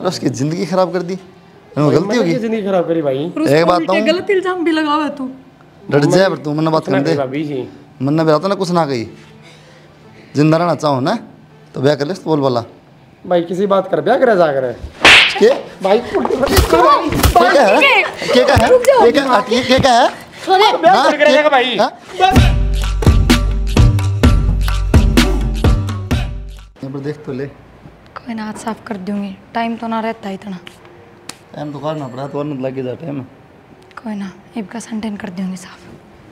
और उसकी ज़िंदगी ख़राब कर दी। गलती होगी, जिंदगी खराब करी भाई। एक बात बताऊं, गलत इल्जाम भी लगावे तू। डट जाए पर तू मन्ना बात कर दे, भाभी जी मन्ना भी आता ना कुछ ना कही। जिंदा रहना चाहो ना तो ब्याह कर ले बोल वाला। भाई किसी बात कर ब्याह करे जा करे के भाई क्या है, क्या क्या है, क्या क्या है, क्या क्या है, ब्याह करेगा भाई। यहाँ पर देख तो ले, कोई ना, हाथ साफ कर दूंगी, टाइम तो ना रहता इतना। टाइम तो करना पड़ा तो और लग जा टाइम। कोई ना, इब का संटेन कर दूंगी साफ।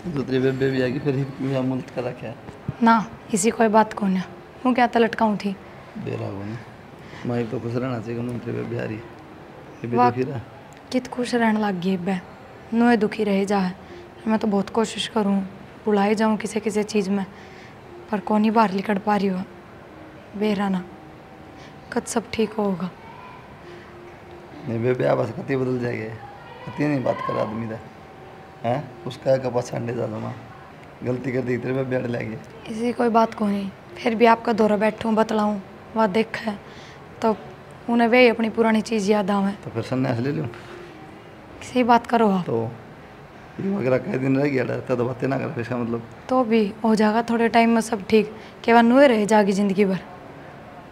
तो तेरी बेबे भी आएगी फिर ही मुल्क का रखा है ना इसी कोई बात को ना, वो क्या तलटकाऊँ थी बेरा हो ना। माई तो खुश रहना चाहिए कि तेरी बेबे आ रही है। वाह कित खुश रहने लग गई बे, नुए दुखी रह जा है। मैं तो बहुत कोशिश करूँ बुलाई जाऊँ किसी किसी चीज़ में, पर कौन ही बाहर निकल पा रही हो। बेरा ना कद सब ठीक होगा। नहीं बेबे आप बस कति बदल जाएगी, कति नहीं बात कर आदमी दा हैं, उसका कपास अंडे ज़्यादा माँ गलती कर दी तेरे बेबे अड़ लगी। इसी कोई बात को नहीं, फिर भी आपका दौरा बैठूँ बतलाऊँ वह देख है तो उन्हें वे अपनी पुरानी चीज़ याद आवे। तो फिर सन्यास ले लूँ, किसी बात करो आप तो अगर कई दिन रह गया तो बातें ना कर, इसका मतलब तो भी हो जाएगा थोड़े टाइम में सब ठीक। केवल नुए रह जाएगी ज़िंदगी भर।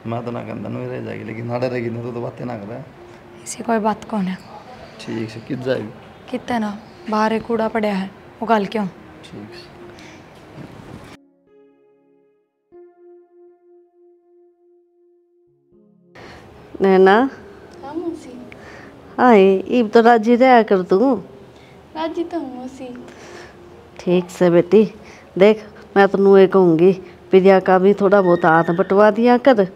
मैं तो ना कहता नहीं रह जाएगी, लेकिन नाड़े रहेगी ना तो बातें ना करे। इसी कोई बात कौन है। ठीक से कित जाएगी, कितने ना बाहर एक कूड़ा पड़ा है उगाल क्यों। ठीक से। नैना हाँ मौसी। हाय ईब तो राजी रहा कर तू। राजी तो हूँ मौसी। ठीक से बेटी, देख मैं तो नुए कहूँगी प्रिया का भी थोड़ा बहुत हाथ बंटवा दिया कर,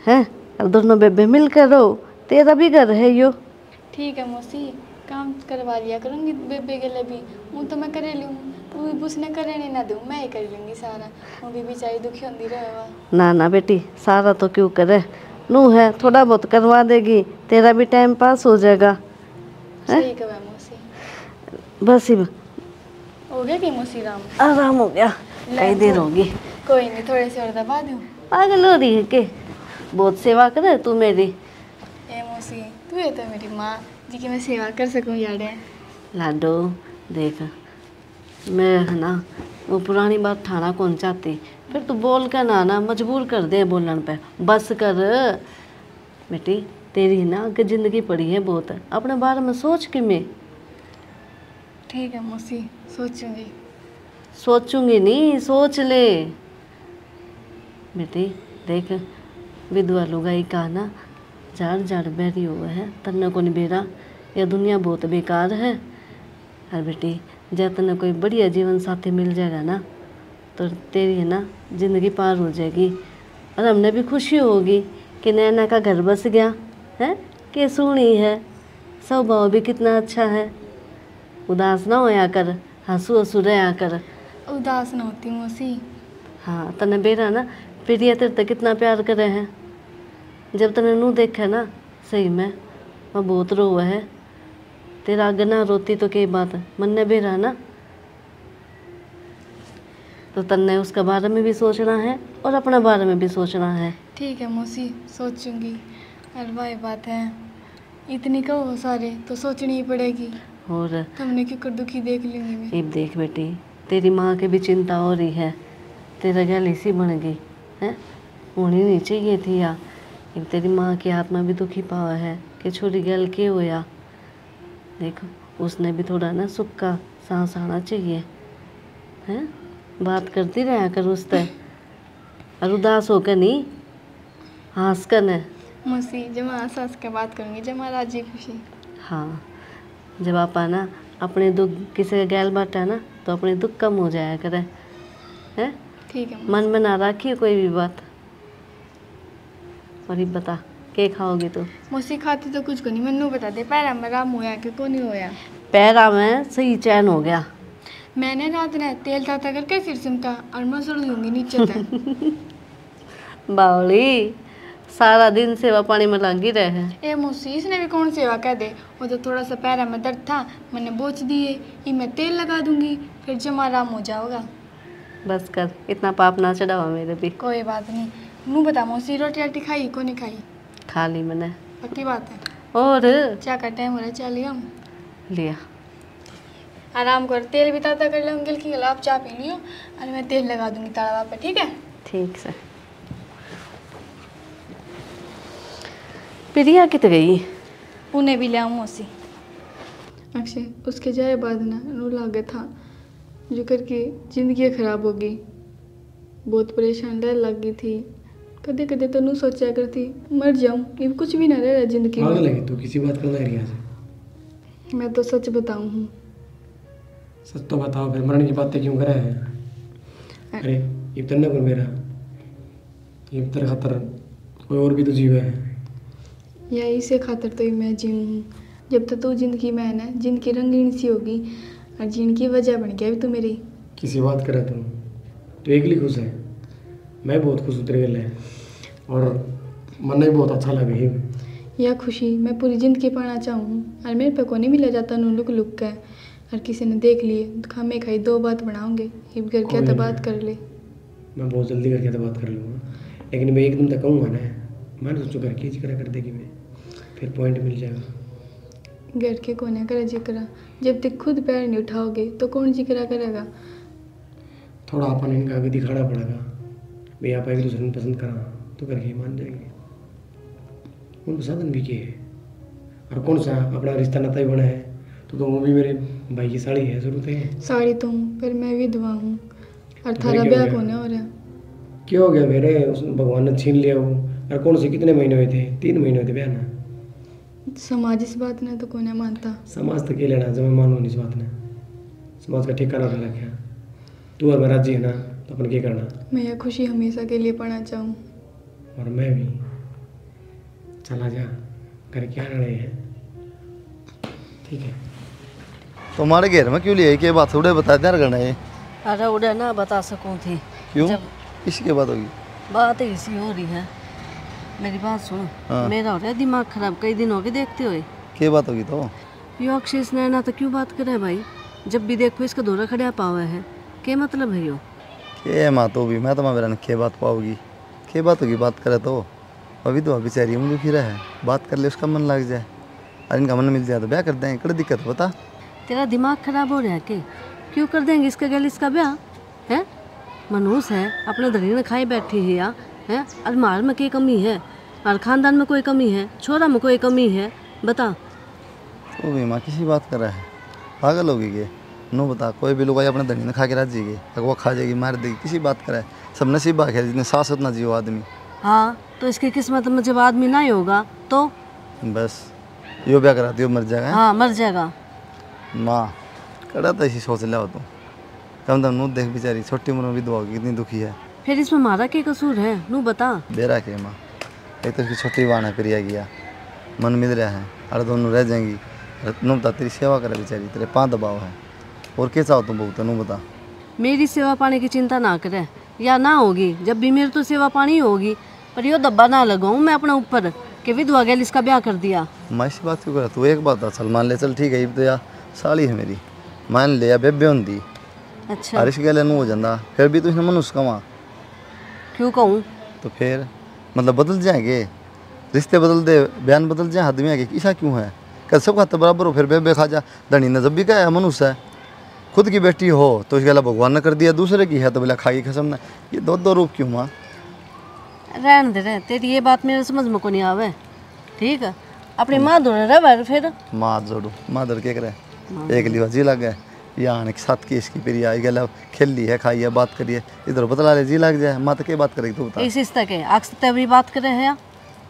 हैं अब दोनों बेबे मिल कर रहो, तेरा भी घर है यो। ठीक है मौसी, काम करवा लिया करूँगी बेबे के लिए भी, वो तो मैं करे लूँ, वो भी उसने करे नहीं ना दूँ, मैं ही कर लूँगी सारा, वो भी बेचारी दुखी होती रहेगा। ना ना बेटी सारा तो क्यों करे, नू है थोड़ा बहुत करवा देगी, तेरा भी टाइम पास हो जाएगा। सही कहा मौसी। बस ही हो गया कि मौसी राम आराम हो गया, कई देर होगी। कोई नहीं, थोड़े से और दबा दूँ। पागल हो रही है के, बहुत सेवा करे तू मेरी। ए मौसी तू है तो मेरी माँ जी की मैं सेवा कर सकूँ यार। लाडो देख मैं है ना वो पुरानी बात ठाना कौन चाहती, फिर तू बोल कर ना मजबूर कर दे बोलने पे, बस कर बेटी। तेरी ना आगे ज़िंदगी पड़ी है बहुत, अपने बारे में सोच कि मैं। ठीक है मौसी, सोचूंगी। सोचूंगी नहीं सोच ले बेटी। देख विधवा लुगाई का ना झाड़ झाड़ बैरी हुआ है, तन्ने को नहीं बेरा, यह दुनिया बहुत बेकार है। और बेटी जब तन्ने कोई बढ़िया जीवन साथी मिल जाएगा ना तो तेरी है ना ज़िंदगी पार हो जाएगी, और हमने भी खुशी होगी कि नैना का घर बस गया है, कि सोहनी है, स्वभाव भी कितना अच्छा है। उदास ना होया कर, हंसू हंसू रहा कर। उदास ना होती मौसी। हाँ तने बेरा ना प्रिया तेरे तक कितना प्यार करे हैं, जब तने नू देखा ना सही में वह बहुत रोवा है। तेरा आगे ना रोती तो कई बात मन ने बेरा ना, तो तन्ने उसके बारे में भी सोचना है और अपने बारे में भी सोचना है। ठीक है मौसी, सोचूंगी। और वही बात है, इतनी कहो सारे तो सोचनी ही पड़ेगी, और तुमने क्यों कर दुखी देख लूँगी मैं। अब देख बेटी तेरी माँ की भी चिंता हो रही है, तेरा गैल इसी बन गई है, होनी नहीं चाहिए थी या। अब तेरी माँ की आत्मा भी दुखी पावा है कि छोरी गैल के होया। देखो उसने भी थोड़ा ना सुख का सांस आना चाहिए है, बात करती रहा कर उससे, और उदास होकर नहीं हंस कर न। मौसी जब मैं हंस के बात करूँगी, जब मैं राजी खुशी। हाँ जब आप ना अपने दुख किसी का गैल बांटा ना तो अपने दुख कम हो जाया करे है। ठीक है मन में ना रखिए कोई भी बात। और ये बता क्या खाओगी तू। मौसी खाती तो कुछ को नहीं, मैनू बता दे पैरा में राम होया कि को नहीं होया। पैरा में सही चैन हो गया। मैंने रात ने तेल ताता करके सिर सिमका और मसड़ दूंगी नीचे तक। बावली सारा दिन सेवा पानी में लगी रहे। ए मौसी इसने भी कौन सेवा कह दे, वो तो थोड़ा सा पैरा में दर्द था मैंने बोच दिए, ये मैं तेल लगा दूंगी फिर जमा आराम हो जाओगा। बस कर, इतना पाप ना चढ़ावा मेरे भी। कोई बात नहीं। मुँह बता मौसी रोटी राटी खाई को नहीं खाई। खा ली मैंने। पक्की बात है। और चाय का टाइम हो रहा है, चाय लिया लिया। आराम कर, तेल भी ताज़ा कर लो अंकल की, आप चाय पी लियो और मैं तेल लगा दूंगी तवा पे, ठीक है? ठीक से। प्रिया कित गई? उन्हें भी ले आऊँ मौसी। अक्षय उसके जाए बाद ना रो लागे था जो करके ज़िंदगी खराब हो गई, बहुत परेशान रह लग गई थी। कदे कदे तो नू सोचा करती मर जाऊं, ये कुछ भी ना रह रहा जिंदगी में। लगी तू किसी बात करना है रिया से? मैं तो सच बताऊं हूँ। सच तो बताओ, फिर मरने की बातें क्यों करे है? अरे इब्तर न कर मेरा, इब्तर खातर कोई और भी तो जीव है। या इसे खातर तो ही मैं जीऊँ हूँ। जब तक तू जिंदगी में है ना, जिंदगी रंगीन सी होगी और जिनकी वजह बन गया भी तू मेरी। किसी बात करे तुम तो एकली खुश है, मैं बहुत खुश उतर गया और मन भी बहुत अच्छा लगे। यह खुशी मैं पूरी जिंदगी पाना चाहूँ और मेरे पे को नहीं मिला जाता नू लुक लुक का, और किसी ने देख लिए खामे खाई दो बात बनाओगे, हिब करके तो बात कर ले। मैं बहुत जल्दी करके तो बात कर लूँगा, लेकिन मैं एकदम तक कहूँगा ना, मैं सोचूँ घर की जिक्र कर देगी मैं, फिर पॉइंट मिल जाएगा। घर के कोने करे जिक्र, जब तक खुद पैर नहीं उठाओगे तो कौन जिक्र करेगा? थोड़ा अपन इनका आगे दिखाना पड़ेगा, भाई आप एक दूसरे को पसंद करा तो करके मान जाएंगे। उनको साधन भी किए है, और कौन सा अपना रिश्ता नाता ही बना है तो वो भी मेरे भाई की साड़ी है, जरूरत है साड़ी तो हूँ पर मैं विधवा हूँ और तो थारा फिर क्या ब्याह हो गया? होने हो रहा। क्या हो गया मेरे, उस भगवान ने छीन लिया वो। और कौन से कितने महीने हुए थे? 3 महीने हुए थे ब्याह ना। समाज इस बात ने तो कोई नहीं मानता। समाज तो के लेना, जब मैं मानू इस बात ने, समाज का ठिकाना रख रखा। तू और मैं राजी है ना, तो अपन क्या करना। मैं यह खुशी हमेशा के लिए पाना चाहूँ। और मैं भी चला जा, घर क्या रहे हैं, ठीक है? तुम्हारे घेर में क्यों लिए? क्या बात थोड़े बता दें करना है? अरे उड़े ना बता सकूँ थी। क्यों? जब किसकी बात होगी? बात ऐसी हो रही है, मेरी बात सुनो। हाँ। मेरा हो रहा है दिमाग खराब, कई दिन हो गए देखते हुए। क्या बात होगी? तो यो अक्षय नैना तो क्यों बात करे भाई? जब भी देखो इसका दौरा खड़ा पावा है, क्या मतलब है यो? के माँ तो भी मैं तुम्हारे बेरा क्या बात पाओगी? क्या बात होगी? बात करे तो अभी तो बेचारी में दुखी रहा है, बात कर ले उसका मन लग जाए, और इनका मन मिल जाए तो ब्याह कर देंगे। कड़ी दिक्कत है बता? तेरा दिमाग खराब हो रहा है के? क्यों कर देंगे इसका गल इसका ब्याह है? मनुष्य है, अपने धरी ने खाई बैठी है या है? अलमार में क्या कमी है? और खानदान में कोई कमी है? छोरा में कोई कमी है? बता। तो भी माँ किसी बात कर रहा है, पागल होगी के? नो बता, कोई भी लोग आए अपने धनी ने खा के रात जीगे, वो खा जाएगी मार देगी, किसी बात करे? सब नसीब बात है, जितने सास उतना जियो आदमी। हाँ तो इसकी किस्मत में जब आदमी नहीं होगा तो बस यो ब्याह करा दियो, मर जाएगा। हाँ मर जाएगा। माँ कड़ा तो ऐसी सोच लिया हो तुम, कम दम नू देख बेचारी छोटी उम्र में विधवा होगी, कितनी दुखी है। फिर इसमें हमारा क्या कसूर है? नू बता। बेरा के माँ, एक तो उसकी छोटी बहन है प्रिया गया, मन मिल रहा है, अरे दोनों रह जाएंगी। नू बता, तेरी सेवा करे बेचारी, तेरे 5 दबाव है, और क्या चाहो तुम बहुत? नू बता। मेरी सेवा पानी की चिंता ना करे, या ना होगी, जब भी मेरी तो सेवा पानी होगी, पर यो दब्बा ना लगाऊं मैं अपने ऊपर कि विधवा गैल इसका ब्याह कर दिया। मैं इसी बात क्यों करा? तू एक बात चल मान ले, चल ठीक है, तो या साली है मेरी, मान ले या बेबे होंगी, अच्छा और इस गैल नू हो जाता, फिर भी तो इसने मनुष्य कमा, क्यों कहूँ? तो फिर मतलब बदल जाएंगे, रिश्ते बदल दे, बयान बदल जाए, आदमी आगे ऐसा क्यों है? कल सब खाते बराबर हो, फिर बेबे खा जा। धनी ने जब भी कहा है मनुष्य है, खुद की बेटी हो तो इसके अलावा भगवान ने कर दिया, दूसरे की है तो बोला खाई कसम ना। ये दो रूप क्यों माँ? रहने दे रहे, तेरी ये बात मेरे समझ में को नहीं आवे, ठीक है? अपनी माँ धोने रहे फिर। माँ जोड़ू, माँ धर के करे, एक लिवा जी लग गए, यहाँ साथ की इसकी फिर आई गया, खेल ली है, खाई है, बात करिए, इधर बतला ले जी लग जाए, माँ तो क्या बात करेगी तू बता? इस रिश्ते के अक्सर अभी बात करे हैं,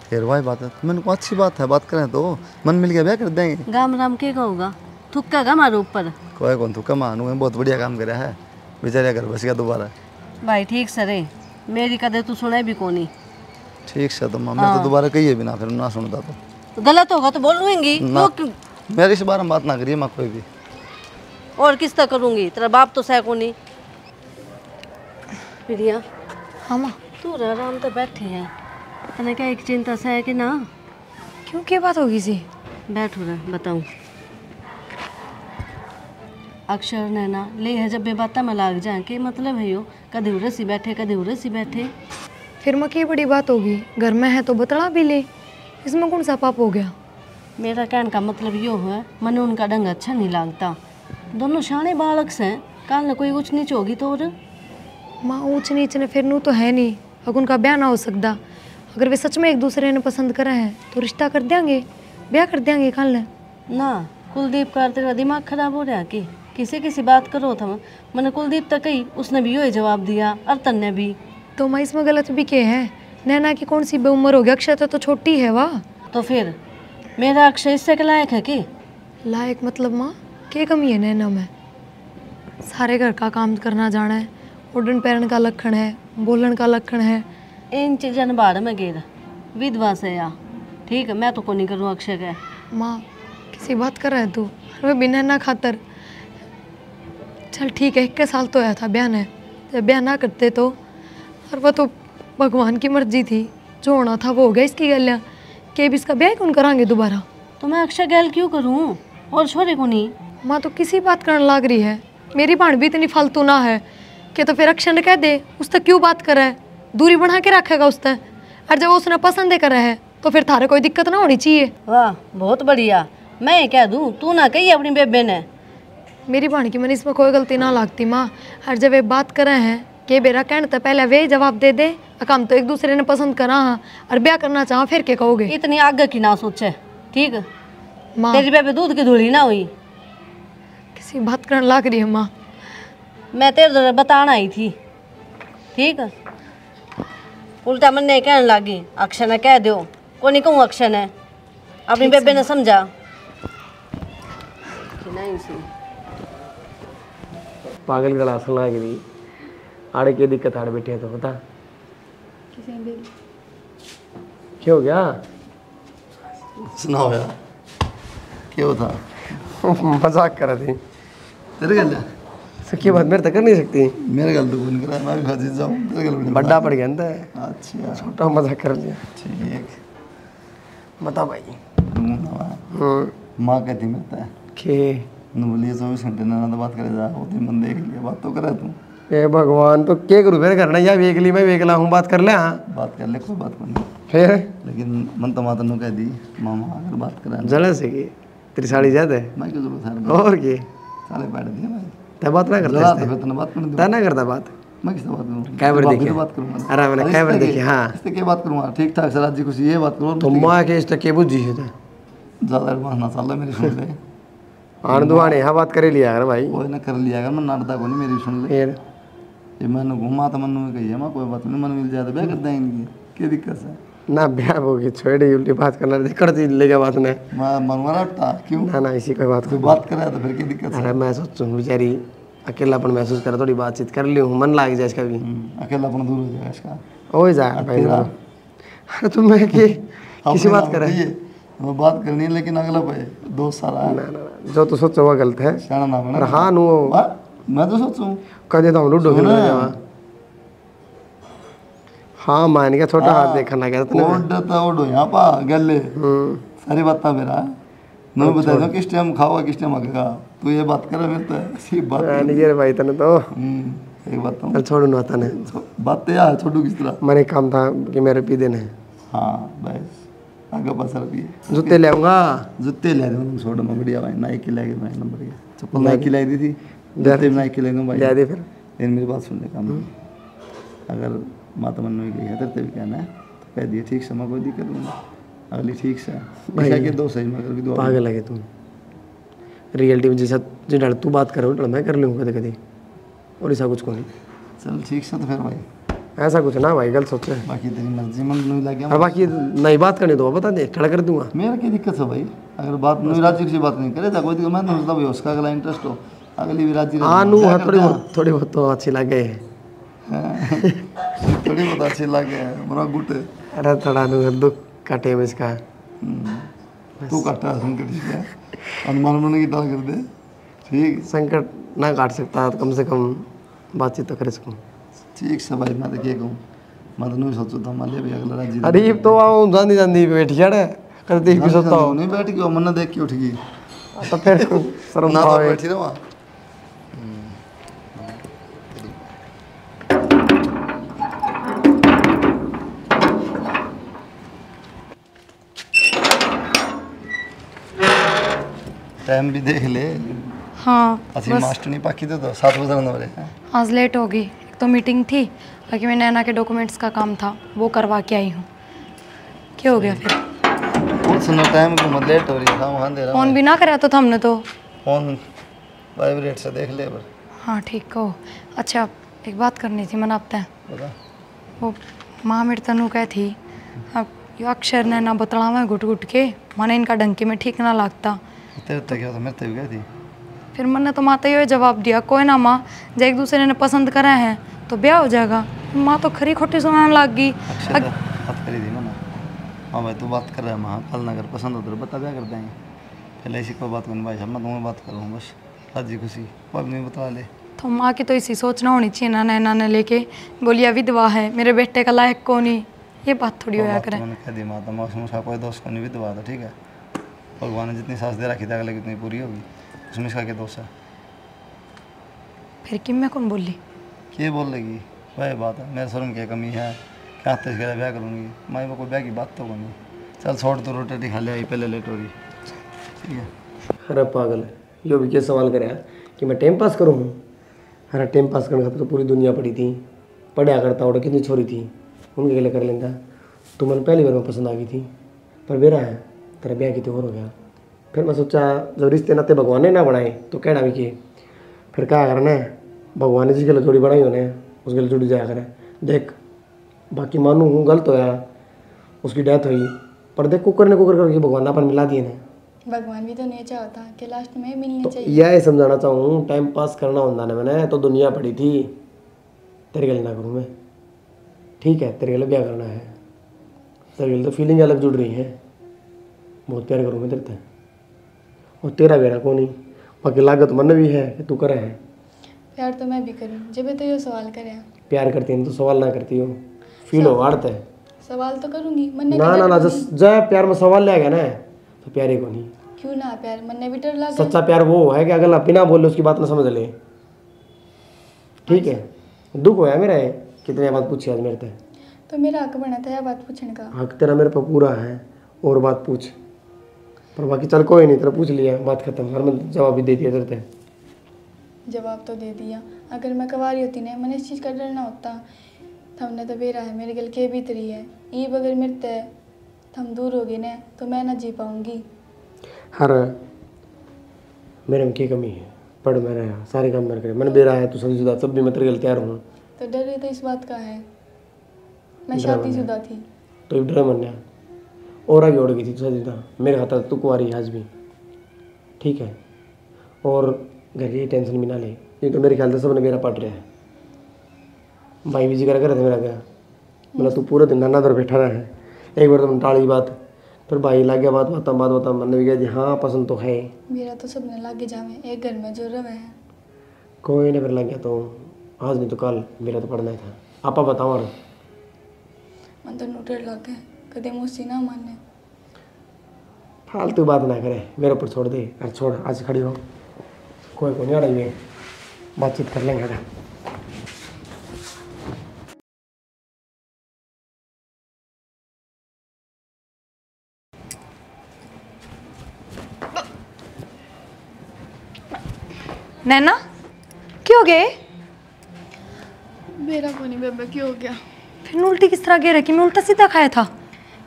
फिर वही बात है, मैंने को अच्छी बात है, बात करें तो मन मिल गया ब्याह कर देंगे। गाम राम के होगा, थुक्का गा हमारे ऊपर। कोई कौन तू कमा, बहुत बढ़िया काम करा है, बेचारे घर बस गया दोबारा। भाई ठीक से रे, मेरी कदर तू सुने भी कोनी। ठीक से तो माँ, मैं तो दोबारा कहिए बिना फिर ना सुनता तो गलत होगा तो बोल लूँगी, ना, मेरे इस बारे में बात ना करिए माँ कोई भी। और किस तरह करूँगी? तेरा बाप तो सह को नहीं। प्रिया हाँ माँ। तू आराम तो बैठी है, तने क्या एक चिंता से है कि ना? क्यों, क्या बात होगी जी? बैठ हो रहा बताऊँ। अक्षर नैना ले है जब बे बात में लाग जाए के मतलब है यो, कदे उरस ही बैठे कदे उरस ही बैठे। फिर माँ की बड़ी बात होगी, घर में है तो बतला भी ले, इसमें कौन सा पाप हो गया? मेरा कहने का मतलब यो है, मन उनका ढंग अच्छा नहीं लगता। दोनों शाने बालक से, कल न कोई ऊंच नीच होगी तो और माँ ऊंच नीच ने फिर नू तो है नहीं, अब उनका ब्याह ना हो सकता। अगर वे सच में एक दूसरे ने पसंद करा है तो रिश्ता कर देंगे, ब्याह कर देंगे कल। ना कुलदीप का तेरा दिमाग खराब हो रहा है कि किसी किसी बात करो था। मैंने कुलदीप तक कही, उसने भी यही जवाब दिया, अर्तन ने भी। तो माँ इसमें गलत भी क्या है? नैना की कौन सी बेउम्र हो गई, अक्षय तो छोटी है वाह। तो फिर मेरा अक्षय इससे के लायक है कि? लायक मतलब माँ क्या कमी है नैना में? सारे घर का काम करना जाना है, उड़न पैरन का लक्षण है, बोलन का लक्षण है। इन चीज़न बाढ़ में गिर विधवा से या ठीक है, मैं तो को नहीं करूँ अक्षय के। माँ किसी बात कर रहा है तू? अरे बिना ना खातर चल ठीक है, 21 साल तो आया था ब्याह ने, जब ब्याह ना करते तो, और वो तो भगवान की मर्जी थी, जो होना था वो हो गया। इसकी गलियाँ के भी इसका ब्याह कौन कराएंगे दोबारा? तो मैं अक्षय गैल क्यों करूँ और छोरे को नहीं? माँ तो किसी बात करने लग रही है, मेरी भाण भी इतनी फालतू ना है कि तो फिर अक्षय ने कह दे उस तक क्यों बात करे, दूरी बना के रखेगा उस तक। और जब उसने पसंद ही करा है तो फिर थारे कोई दिक्कत ना होनी चाहिए। वाह बहुत बढ़िया, मैं कह दूँ तू ना कही अपनी बेबे ने। मेरी भाण की मन इसमें कोई गलती ना लगती माँ। और जब वे बात करे हैं कि बेरा कहने तो पहले वे जवाब दे दे, हम तो एक दूसरे ने पसंद करा हाँ और ब्याह करना चाह, फिर क्या कहोगे? इतनी आगे की ना सोचे ठीक है, माँ तेरी बेबे दूध की धूली ना हुई। किसी बात करने लग रही है माँ। मैं तेरे बताना आई थी ठीक है, उल्टा मन नहीं कहने लगी अक्षय ने कह दो को नहीं कहूँ। अक्षय ने अपनी बेबे ने समझा नहीं सी। पागल गला सुना गिरी आड़े की दिक्कत आड़ बैठे तो बता क्या हो गया? सुनाओ यार क्या था? मजाक कर रही थी तेरे गल सखी बात मेरे तक कर नहीं सकती। मेरे गल तो कौन करा, मैं भी खासी जाऊँ तेरे गल बड़ा पड़ गया ना। अच्छा छोटा मजाक कर लिया। ठीक बता भाई। माँ कहती मिलता है के न बोलिए 24 घंटे ना तो बात करे जा, वो दिन मन देख लिया बात तो करे तू। ए भगवान तो क्या करूँ फिर करना, या वेगली मैं वेगला हूँ बात कर ले। हाँ बात कर ले कोई बात को नहीं, फिर लेकिन मन तो माता ने कह दी मामा अगर बात करा जला से की तेरी साड़ी ज्यादा है मैं क्यों जरूरत है और की साले बैठ दिया भाई तय बात ना जला तो करता फिर तने बात करने तय ना करता बात मैं किससे बात करूँ? कैमरे भाभी देखिए। से बात करूँगा। अरे मैंने कैमरे देखिए। हाँ इससे क्या बात करूँगा? ठीक ठाक सराज जी खुशी ये बात करो तो माँ के इस तक के बुझी है तो ज़्यादा एडवांस ना साला मेरी सुन ले आने दो आने हाँ बात करे लिया यार भाई। वो ना कर लिया अगर मैं नाटता को नहीं मेरी सुन ले। फिर ये मैंने घूमा तो मन में कही है माँ कोई बात नहीं, मन मिल जाए तो ब्याह कर देंगे, क्या दिक्कत है? ना ब्याह होगी छोड़ी उल्टी बात करना करती ले जा बात ने। मैं मनवा रहा क्यों? ना ना इसी कोई बात कोई बात करे तो फिर क्या दिक्कत है? अरे मैं सोचूं बेचारी अकेलापन महसूस करे, थोड़ी बातचीत कर ली हूँ, मन लाग जाए इसका भी। अकेला अपना दूर हो जाएगा इसका। हो जाएगा भाई। अरे तुम मैं कि किसी बात करे वो बात करनी है लेकिन अगला भाई दोस्त सारा है। ना ना ना, जो तो सोचो वो गलत है। शाना ना बना। अरे हाँ नु मैं तो सोचूं कह देता हूँ लूडो खेलने जावा। हाँ मान गया छोटा हाथ देखना क्या था ओड तो ओडो यहाँ पा गले सारी बात मेरा मैं बता दूं किस टाइम खाओगा किस टाइम आगेगा, तू ये बात करे मेरे तो सी बात नहीं रे भाई तने तो एक बात तो चल छोड़ू ना तने बात तो यार छोड़ू किस तरह। मैंने काम था कि मेरे पी देने हैं। हाँ बस आगे पास रुपये जूते ले आऊँगा। जूते ले दूँ छोड़ मैं बढ़िया भाई नाइकी ले गए भाई नंबर बढ़िया चप्पल नाइकी लाई दी थी जूते भी नाइकी ले दूँ भाई। ले दे फिर। लेकिन मेरी बात सुनने का अगर माता मन में गई है तेरे भी कहना है तो कह दिए ठीक से मैं कोई दिक्कत नहीं अगली ठीक से ऐसा कि दो सही मगर भी दो पागल है तुम। रियलिटी में जैसा जो डर तू बात करो डर मैं कर लूँ कभी कभी और ऐसा कुछ को नहीं। चल ठीक से तो फिर भाई ऐसा कुछ ना भाई गलत सोचे। बाकी तेरी मर्जी मन नहीं लगे और बाकी नई बात करनी तो बता दे खड़ा कर दूंगा। मेरा क्या दिक्कत है भाई अगर बात नहीं राजी से बात नहीं करे था कोई दिक्कत मैं तो सोचता भाई उसका अगला इंटरेस्ट हो अगली भी राजी हाँ नू थोड़ी बहुत तो अच्छी लगे है। थोड़ी बहुत अच्छी लगे मरा गुटे अरे थोड़ा नू दुख काटे में इसका तू काटा संकट इसका अनुमान मन की टाल कर दे ठीक संकट ना काट सकता तो कम से कम बातचीत तो कर सकूँ। ठीक से भाई मैं तो क्या कहूँ मैं तो नहीं सोचता था मान लिया भी अगला राजी अरे तो आओ जानी जानी बैठ गया कर देख भी सोचता हूँ नहीं बैठ गया मन देख के उठ गई तो फिर शर्म ना आओ। बैठी रहा टाइम भी देख ले। हाँ असि बस मास्टर नहीं पाकी तो 7 बजे हो रहे हैं। आज लेट हो गई। एक तो मीटिंग थी, बाकी मैं नैना के डॉक्यूमेंट्स का काम था वो करवा के आई हूँ। क्या हो गया फिर? कौन सुनो टाइम को मत लेट हो रही है वहाँ दे रहा फोन भी ना कराया तो था हमने तो। फोन वाइब्रेट से देख ले पर। हाँ ठीक हो। अच्छा एक बात करनी थी, मना आपते बता। वो माँ मेरी तनु कह थी अब यो अक्षर ने ना बतला में घुट घुट के माने इनका डंकी में ठीक ना लगता। तेरे तक क्या था मेरे तक गई थी। फिर मैंने तो माता ये जवाब दिया कोई ना माँ, जब एक दूसरे ने पसंद करा है तो ब्याह हो जाएगा। माँ तो खरी खोटी सुनाने लग गई। अक्षर बात करी थी ना। हाँ भाई तू बात कर रहा है माँ, कल ना अगर पसंद हो तो बता क्या कर देंगे। पहले ऐसी कोई बात करनी भाई साहब, मैं तुम्हें बात करूँ बस राजी खुशी कोई नहीं बता ले। तो माँ की तो इसी सोचना होनी चाहिए ना, नैना ने लेके बोलिया विधवा है मेरे बेटे का लायक कौन ही, ये बात थोड़ी होया करे। मैंने कह दी माता मौसम उसका कोई दोस्त को नहीं विधवा था, ठीक है। भगवान ने जितनी सांस दे रखी थी अगले कितनी पूरी होगी, उसमें इसका क्या दोष है। फिर किम मैं कौन बोली? क्या बोल लेगी वही बात है, मेरे शर्म की कमी है क्या तेज कर ब्याह करूँगी मैं, वो कोई ब्याह की बात तो नहीं। चल छोड़ तो रोटी खा ले आई पहले लेट हो रही, ठीक है। अरे पागल यो भी क्या सवाल करे कि मैं टाइम पास करूँ। अरे टाइम पास करने खातिर तो पूरी दुनिया पड़ी थी, पढ़ा करता और कितनी छोरी थी उनके लिए कर लेता। तू मैंने पहली बार में पसंद आ गई थी पर बेरा है तेरा ब्याह कितने और हो गया। फिर मैं सोचा जब रिश्ते नाते भगवान ने ना बनाए तो कहना भी कि फिर क्या करना है, भगवान ने जिसके लिए जोड़ी बनाई होने उसके लिए जुड़ जाया करें। देख बाकी मानू हूँ गलत होया, उसकी डेथ हुई पर देख कुकर ने कुकर करके भगवान अपन मिला दिए ने। भगवान भी तो नहीं चाहता कि लास्ट में मिलनी तो चाहिए। यह समझाना चाहूँ टाइम पास करना होता ना मैंने तो दुनिया पड़ी थी तेरे गले ना करूँ मैं, ठीक है। तेरे गले ब्याह करना है, तेरे गले तो फीलिंग अलग जुड़ रही है, बहुत प्यार करूँ मैं तेरे से और तेरा बेरा को नहीं। बाकी लागत मन भी है कि तू करे है। प्यार तो मैं भी करूँ जब तो ये सवाल करे। प्यार करती है तो सवाल ना करती हो, फील हो वाड़ता है। सवाल तो करूँगी मन ने ना ना ना जब प्यार में सवाल ले गया ना तो प्यारे को नहीं। क्यों ना प्यार मन ने भी डर लगा। सच्चा प्यार वो है कि अगर बिना बोले उसकी बात ना समझ ले, ठीक है। दुख होया मेरा है कितने बात पूछी आज मेरे से, तो मेरा हक बना था यह बात पूछने का। हक तेरा मेरे पर पूरा है और बात पूछ, पर बाकी चल कोई नहीं तेरा पूछ लिया बात खत्म। और मैं जवाब भी दे दिया तेरे से। जवाब तो दे दिया, अगर मैं कवारी होती ना मैंने इस चीज़ का डर ना होता। थमने तो बेरा है मेरे गल के भीतरी है ईब अगर मेरे ते थम दूर हो गए ना तो मैं ना जी पाऊंगी। हर मेरे में की कमी है, पढ़ मेरा है सारे काम मेरे करे मैंने बेरा है तू शादीशुदा तब भी मैं तेरे गल तैयार हूँ। तो डर रही तो इस बात का है, मैं शादीशुदा थी। तो डर मन और आगे उड़ गई थी शादीशुदा, मेरे खाता तू कुंवारी आज भी, ठीक है। और घर की टेंशन भी ना ले, ये तो मेरे ख्याल से सबने मेरा पढ़ रहा है। भाई भी जिक्र करे थे मेरा क्या मतलब तू पूरे दिन नाना दर बैठा रहा है। एक बार तुम टाली बात फिर भाई लग गया बात बता मैंने भी कहा जी हाँ पसंद तो है। मेरा तो सबने लागे जावे एक घर में जो रवे है। कोई नहीं फिर लग गया तो आज नहीं तो कल मेरा तो पढ़ना ही था। आपा बताओ और मन तो डर लगे कदे मुझसे ना माने। फालतू बात ना करे मेरे ऊपर छोड़ दे। अरे छोड़ आज खड़ी हो कोई को नहीं अड़ाई हुए बातचीत कर लेंगे। नैना क्यों हो गए? मेरा को नहीं बेबे क्यों हो गया? फिर उल्टी किस तरह गिर रखी? मैं उल्टा सीधा खाया था।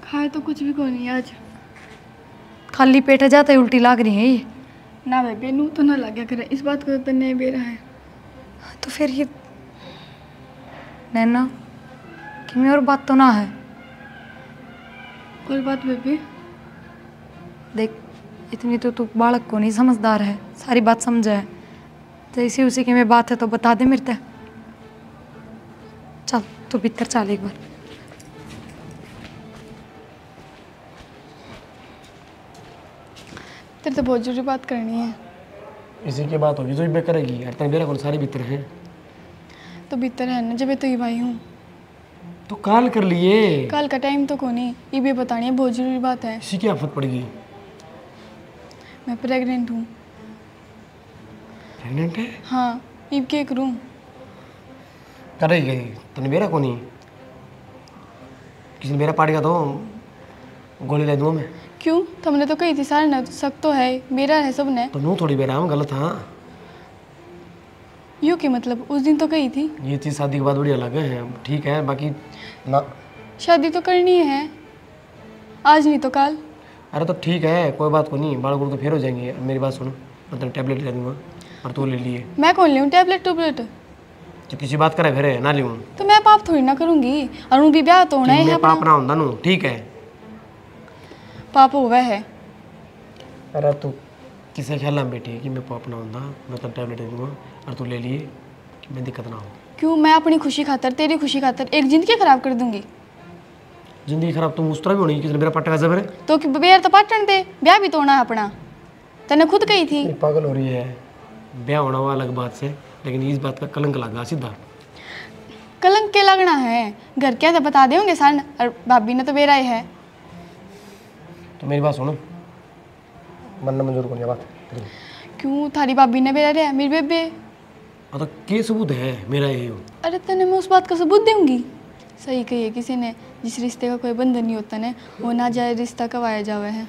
खाए तो कुछ भी को नहीं आज। खाली पेट जाता है उल्टी लाग रही है ये। ना बेबे नू तो ना लगे करे इस बात को तो नहीं बेरा है। तो फिर ये नैना कि मैं और बात तो ना है। और बात बेबे देख इतनी तो तू बालक को नहीं समझदार है, सारी बात समझा है। तो इसी उसी की में बात है तो बता दे मेरे ते। चल तू भीतर चल एक बार। तेरे तो बहुत जरूरी बात करनी है। इसी की बात होगी जो भी करेगी यार तेरे मेरा कौन सारे भीतर हैं तो भीतर है ना जब तो ही भाई हूँ तो काल कर लिए। कल का टाइम तो को नहीं ये भी बतानी है बहुत जरूरी बात है। इसी की आफत पड़ेगी। मैं प्रेग्नेंट हूँ। प्रेग्नेंट है? हाँ ईब क्या करूँ? करेगी गई तूने मेरा को नहीं किसी ने मेरा पाड़ गया तो गोली ले दूँ मैं। क्यों? तुमने तो कही थी सारे ना शक तो है मेरा है सब ने। तो नू थोड़ी बेरा हूँ गलत। हाँ यूँ की मतलब उस दिन तो कही थी। ये चीज़ शादी के बाद बढ़िया लगे है, ठीक है, बाकी ना। शादी तो करनी है, आज नहीं तो कल। अरे तो ठीक है, कोई बात को नहीं, बाल गुड़ तो फिर हो जाएंगे। मेरी बात सुनो, मैं तेरे टैबलेट ले दूँगा और तू ले लिए। मैं कौन लूँ टैबलेट टूबलेट? जो किसी बात करे फिर ना लूँ तो मैं पाप थोड़ी ना करूँगी, और उन भी ब्याह तो होना है। पाप ना होता नू, ठीक है। पाप हुआ है। अरे तू किसे ख्याल में बैठी है कि मैं पाप ना होता, मैं तेरे टैबलेट दे दूँगा और तू ले लिए कि मैं दिक्कत ना हो। क्यों? मैं अपनी खुशी खातर, तेरी खुशी खातर एक जिंदगी खराब कर दूंगी। जिंदगी खराब तुम उस तरह भी होनी, किसी मेरा पट्टा का जबर है तो कि बेर तो पाटन दे, ब्याह भी तो होना है अपना। तने खुद कही थी। ये पागल हो रही है। ब्याह होना हुआ अलग बात से, लेकिन इस बात का कलंक लगा सीधा। कलंक के लगना है, घर क्या था बता देंगे सन, और भाभी ने तो बेरा ही है। तो मेरी बात सुनो, मन मंजूर को नहीं बात। क्यों? थारी भाभी ने बेरा रहा मेरी बेबे। तो के सबूत है मेरा ये हो? अरे तने मैं उस बात का सबूत दूंगी। सही कही है किसी ने, जिस रिश्ते का कोई बंधन नहीं होता ने वो ना जाए रिश्ता कवाया जावे है।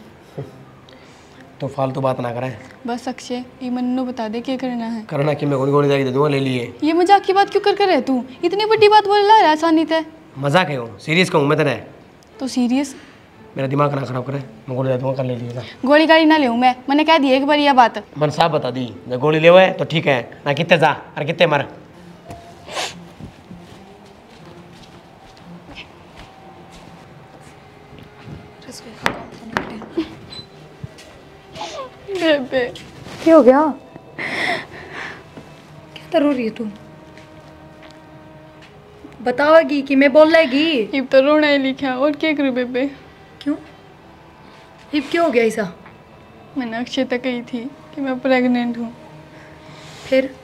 तो फालतू बात ना करे बस अक्षय ये मन्नू बता दे क्या करना है। करना कि मैं गोली जाके दे दूंगा, ले लिए। ये मजाक की बात क्यों कर रहे तू? इतनी बड़ी बात बोल रहा है आसानी से। मजाक है वो, सीरियस कहूँ मैं तेरे। तो सीरियस? मेरा दिमाग ना खराब करे, मैं गोली दे दूंगा, कर ले लिए। गोली गाड़ी ना ले मैं, मैंने कह दी एक बार यह बात। मन साहब बता दी, मैं गोली ले हुए तो ठीक है ना, कितने जा और कितने मर। बेबे क्या हो गया? क्या तर हो रही है तू? बताओगी कि मैं बोल लेगी? इब तो रोना ही लिखा, और क्या करूँ बेबे? क्यों? इब क्या हो गया ऐसा? मैंने अक्षय तक कही थी कि मैं प्रेग्नेंट हूँ। फिर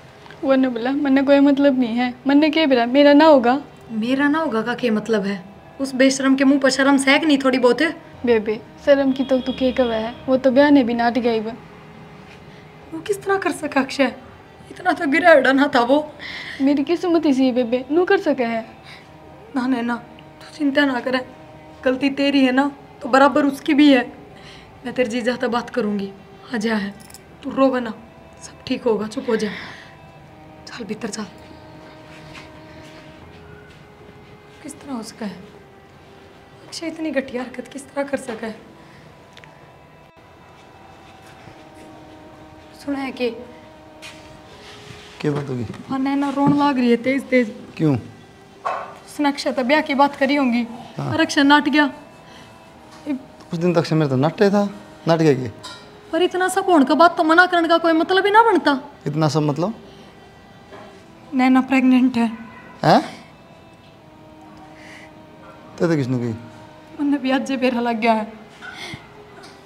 वो ने बोला मैंने कोई मतलब नहीं है। मैंने क्या बोला मेरा ना होगा। मेरा ना होगा का क्या मतलब है? उस बेशरम के मुंह पर शर्म है कि नहीं थोड़ी बहुत? बेबे शर्म की तो तू के कवा है, वो तो ब्याह ने भी नाट गई। वो किस तरह कर सका अक्षय? इतना तो गिरा उड़ा ना था वो। मेरी किस्मत इसी बेबे नू कर सके है। ना नैना तू चिंता ना करे, गलती तेरी है ना तो बराबर उसकी भी है। मैं तेरे जीजा से बात करूंगी। आ जा है, तू रोगा ना, सब ठीक होगा, चुप हो जा। चल भीतर चल। किस तरह हो सका है अक्षय? इतनी घटिया हरकत किस तरह कर सका है? सुना है कि क्या बात होगी? हाँ नैना रोन लाग रही है तेज तेज। क्यों? उसने अक्षय तो ब्याह की बात करी होंगी और अक्षय नाट गया। कुछ दिन तक से मेरा तो नाटे था, नाट गया कि? पर इतना सब होने का बात तो मना करने का कोई मतलब ही ना बनता। इतना सब मतलब? नैना प्रेग्नेंट है। हैं? तो किसने कही? मैंने भी आज बेरा लग गया है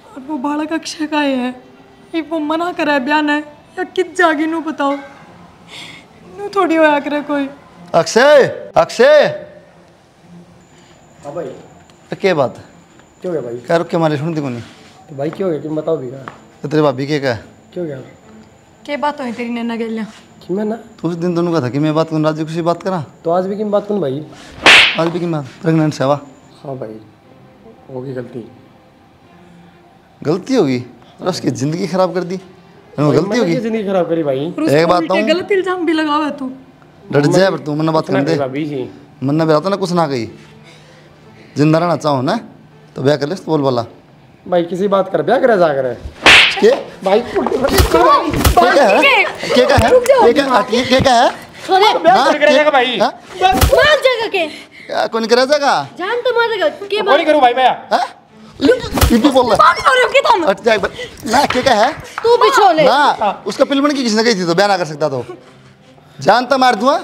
और वो बालक अक्षय का ही है। ये वो मना करे है ब्याह ने या किस जागी नू बताओ, नू थोड़ी होया करे कोई। अक्षय, अक्षय हाँ भाई, क्या बात है? क्यों गया भाई? क्या रुक के हमारे सुनती को नहीं? तो भाई क्यों गया, तुम बताओ भी। तो तेरे भाभी के क्या है? क्यों गया? क्या बात हुई तेरी नैना गेलिया? कि मैं ना तो उस दिन दोनों का था कि मैं बात करूँ, राजू किसी बात करा। तो आज भी की बात करूँ भाई? आज भी की बात प्रेगनेंट से वाह। हाँ भाई, होगी गलती। गलती होगी और उसकी ज़िंदगी खराब कर दी। गलती होगी, जिंदगी खराब करी भाई। एक बात उल्टे गलत इल्जाम भी लगावे तू। डट जाए पर तू मन्ना बात कर दे। भाभी जी मन्ना भी आता ना कुछ ना कही, जिंदा रहना चाहो ना तो ब्याह कर ले। तो बोल बोला भाई, किसी बात कर ब्याह करे जा करे के भाई। भाई मार जाएगा के कौन करा जाएगा? जान तो मारेगा के कौन करूँ भाई? मैं तू बोल रहा हट जाए ना। क्या है तू भी छोले ना? उसका पिलमन की किसने कही थी तो ब्याह ना कर सकता तो जानता मार दूंगा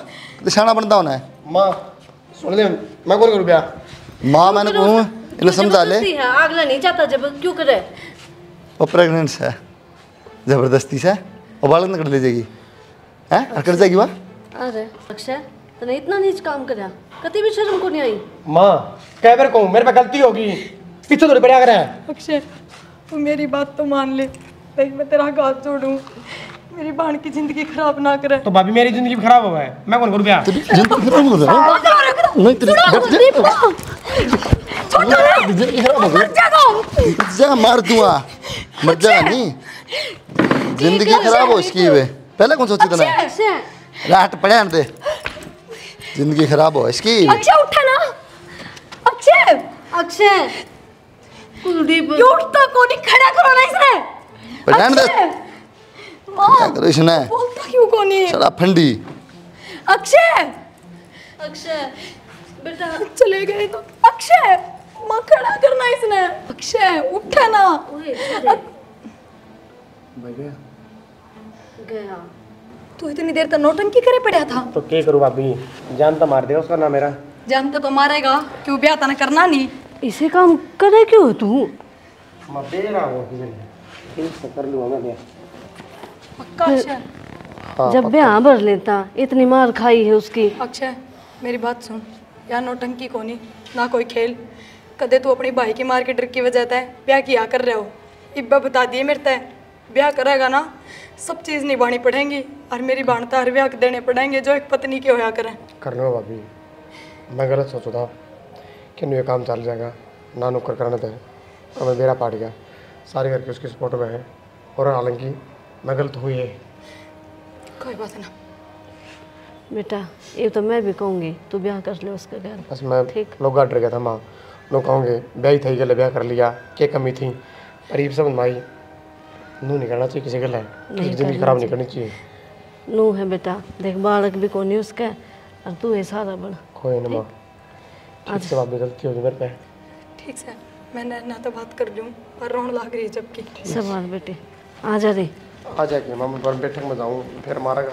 तो शाना बनता होना है। माँ सुन ले, मैं कौन करूँ ब्याह? माँ मैंने कहूँ इन्हें समझा ले। अगला नहीं चाहता जब क्यों करे? वो प्रेगनेंट है जबरदस्ती से और बालक न कर ले जाएगी है और कर जाएगी वह। अरे अक्षय तने इतना नीच काम करा, कति भी शर्म को नहीं आई? माँ कह बार कहूँ, मेरे पे गलती होगी, पीछे थोड़ी बढ़िया करे। अक्षय तू मेरी बात तो मान ले, देख मैं तेरा हाथ जोड़ूं, मेरी बहन की जिंदगी खराब ना करे। तो भाभी मेरी जिंदगी खराब हुआ है, मैं कौन करूँ ब्याह? जिंदगी खराब हो रहा है नहीं तेरी जिंदगी खराब हो गई। जा मार दूंगा, मर जा नहीं, जिंदगी खराब हो इसकी वे। पहले कौन सोची तूने? रात पड़े दे, जिंदगी खराब हो इसकी। अक्षय उठा ना, अक्षय अक्षय कुलदीप उठता कौन, खड़ा करो ना इसे। पहचान दे क्या करो इसने, बोलता क्यों कोनी? साला फंडी। अक्षय अक्षय बेटा चले गए तो अक्षय माँ खड़ा करना इसने। अक्षय उठा ना। गया तू इतनी देर तक नौटंकी करे पड़ा था। तो क्या करूँ भाभी, जान तो मार दे उसका ना मेरा। जानते तो मारेगा, क्यों ब्याह तना करना नहीं। इसे काम करे क्यों तू? मैं दे रहा हूँ ठीक से कर लूँगा मैं। पक्का अक्षय? जब ब्याह भर लेता, इतनी मार खाई है उसकी। अक्षय मेरी बात सुन, यार नौटंकी कोनी ना कोई खेल। कदे तू अपनी भाई की मार के डर की वजह से ब्याह किया कर रहे हो। इब्बा बता दिए मेरे ते, ब्याह करेगा ना सब चीज़ निभानी पड़ेंगी, और मेरी बाणता हर ब्याह देने पड़ेंगे जो एक पत्नी के होया करें। कर लो भाभी, मैं गलत सोचा था कि ये काम चल जाएगा, ना नुक्कर करने थे और मैं मेरा पाट गया। सारे घर के उसकी सपोर्ट में है, और हालांकि मैं गलत हुई है। कोई बात ना बेटा, ये तो मैं भी कहूँगी तू ब्याह कर ले उसके घर। बस मैं ठीक। लोग डर गया था माँ, लोग कहोगे ब्याह थी गले ब्याह कर लिया, क्या कमी थी। अरीब सब माई नू नहीं करना चाहिए किसी गले, जिंदगी खराब नहीं करनी चाहिए। नू है बेटा, देख बालक भी कोनी उसका, और तू है सारा बन। कोई ना माँ, ठीक से भाभी गलती होगी मेरे पे। ठीक है, मैंने ना तो बात कर लूँ और रोन लाग रही है जबकि। सब बात बेटे आ जा रे। आ जाएगी माँ, मैं बैठक में जाऊँ फिर मारेगा।